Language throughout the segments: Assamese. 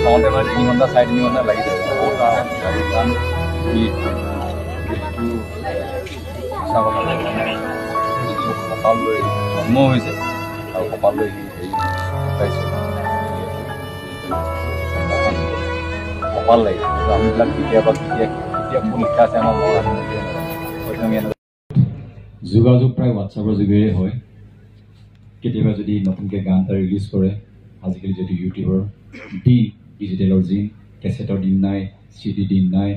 খাওঁতে মানে 3 ঘণ্টা 4 ঘণ্টা লাগি যায় কপাল লৈ জন্ম হৈছে আৰু কপাল লৈ পাইছোঁ কপাল লাগে আমিবিলাক কেতিয়াবা কেতিয়া মোৰ লিখা আছে আমাৰ মনত যোগাযোগ প্ৰায় হোৱাটছআপৰ যোগেৰে হয় কেতিয়াবা যদি নতুনকৈ গান এটা ৰিলিজ কৰে আজিকালি যদি ইউটিউবৰ ডিজিটেলৰ দিন কেছেটৰ দিন নাই CD দিন নাই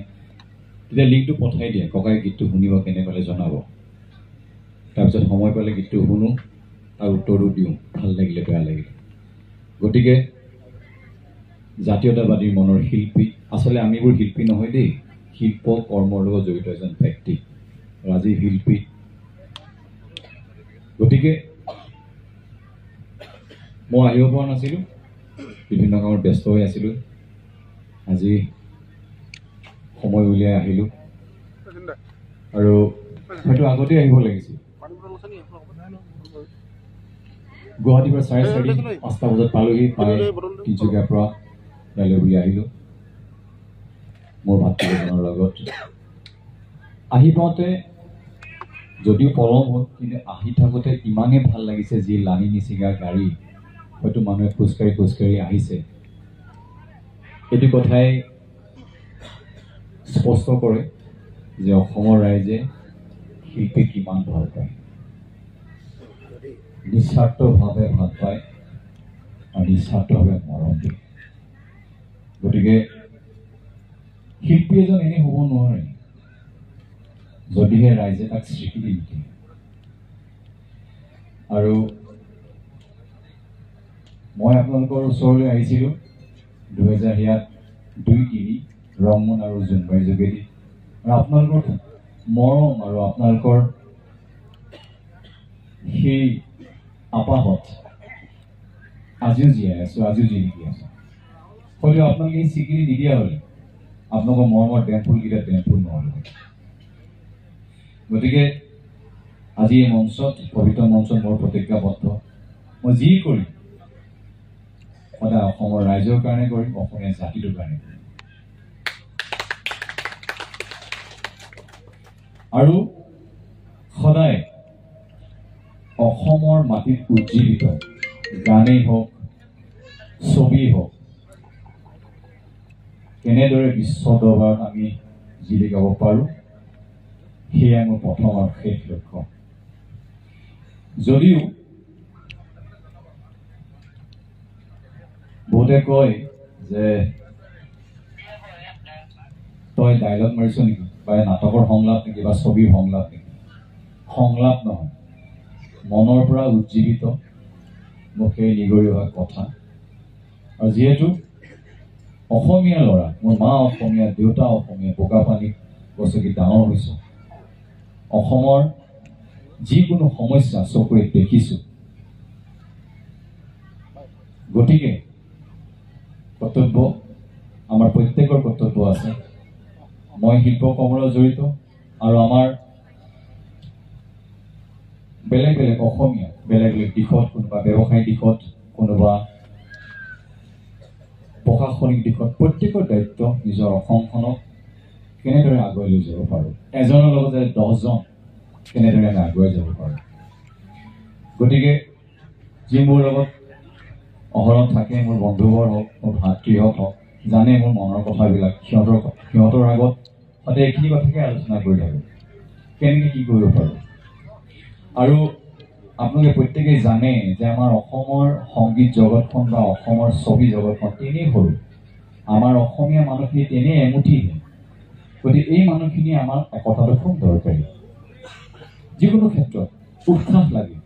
তেতিয়া লিংকটো পঠাই দিয়ে ককাই গীতটো শুনিব কেনেকৈ জনাব তাৰপিছত সময় পালে গীতটো শুনো আৰু উত্তৰো দিওঁ ভাল লাগিলে বেয়া লাগিলে গতিকে জাতীয়তাবাদীৰ মনৰ শিল্পী আচলতে আমিবোৰ শিল্পী নহয় দেই শিল্প কৰ্মৰ লগত জড়িত এজন ব্যক্তি ৰাজীৱ শিল্পী গতিকে মই আহিব পৰা নাছিলোঁ বিভিন্ন কামত ব্যস্ত হৈ আছিলোঁ আজি সময় উলিয়াই আহিলোঁ আৰু হয়তো আগতে আহিব লাগিছিল গুৱাহাটীৰ পৰা 4:30-5টা বজাত পালোহি পাই তিনিচুকীয়াৰ পৰা ইয়ালৈ বুলি আহিলোঁ মোৰ ভাতৃজনৰ লগত আহি পাওঁতে যদিও পলম হ'ল কিন্তু আহি থাকোঁতে ইমানেই ভাল লাগিছে যি লানি নিচিগা গাড়ী হয়তো মানুহে খোজকাঢ়ি আহিছে এইটো কথাই স্পষ্ট কৰে যে অসমৰ ৰাইজে শিল্পী কিমান ভাল পায় নিস্বাৰ্থভাৱে ভাল পায় আৰু নিস্বাৰ্থভাৱে মৰম দিয়ে গতিকে শিল্পী এজন এনেই হ'ব নোৱাৰে যদিহে ৰাইজে তাক স্বীকৃতি দিয়ে আৰু মই আপোনালোকৰ ওচৰলৈ আহিছিলোঁ 2002-3 ৰংমন আৰু জোনবাইৰ যোগেদি আৰু আপোনালোকৰ মৰম আৰু আপোনালোকৰ সেই আপাহত আজিও জীয়াই আছোঁ আজিও জিলিকি আছোঁ হ'লেও আপোনালোকে এই স্বীকৃতি নিদিয়া হ'লে আপোনালোকৰ মৰমৰ ডেমফুলকেইটা ডেমফুল নহ'লে গতিকে আজি এই মঞ্চত পবিত্ৰ মঞ্চত মোৰ প্ৰতিজ্ঞাবদ্ধ মই যি কৰিম সদায় অসমৰ ৰাইজৰ কাৰণে কৰিম অসমীয়া জাতিটোৰ কাৰণে কৰিম আৰু সদায় অসমৰ মাটিত উজ্জীৱিত গানেই হওক ছবি হওক কেনেদৰে বিশ্ব দৰবাৰত আমি জিলিকাব পাৰোঁ সেয়া মোৰ প্ৰথম আৰু শেষ লক্ষ্য যদিও বহুতে কয় যে তই ডাইলগ মাৰিছ নেকি বা নাটকৰ সংলাপ নেকি বা ছবিৰ সংলাপ নেকি সংলাপ নহয় মনৰ পৰা উজ্জীৱিত মুখেৰে নিগৰি অহা কথা আৰু যিহেতু অসমীয়া ল'ৰা মোৰ মা অসমীয়া দেউতা অসমীয়া বোকাপানীত গছকি ডাঙৰ হৈছোঁ অসমৰ যিকোনো সমস্যা চকুৰে দেখিছোঁ গতিকে কৰ্তব্য আমাৰ প্ৰত্যেকৰ কৰ্তব্য আছে মই শিল্পকৰ্মত জড়িত আৰু আমাৰ বেলেগ বেলেগ অসমীয়া বেলেগ বেলেগ দিশত কোনোবা ব্যৱসায়িক দিশত কোনোবা প্ৰশাসনিক দিশত প্ৰত্যেকৰ দায়িত্ব নিজৰ অসমখনক কেনেদৰে আগুৱাই লৈ যাব পাৰোঁ এজনৰ লগতে 10জন কেনেদৰে আমি আগুৱাই যাব পাৰোঁ গতিকে যি মোৰ লগত অহৰহ থাকে মোৰ বন্ধুবৰ হওক মোৰ ভাতৃহক হওক জানে মোৰ মনৰ কথাবিলাক সিহঁতৰ আগত সদায় এইখিনি কথাকে আলোচনা কৰি থাকোঁ কেনেকৈ কি কৰিব পাৰোঁ আৰু আপোনালোকে প্ৰত্যেকেই জানে যে আমাৰ অসমৰ সংগীত জগতখন বা অসমৰ ছবি জগতখন তেনেই সৰু আমাৰ অসমীয়া মানুহখিনি তেনেই এমুঠিহে গতিকে এই মানুহখিনি আমাৰ একতাটো খুব দৰকাৰী যিকোনো ক্ষেত্ৰত উৎসাহ লাগে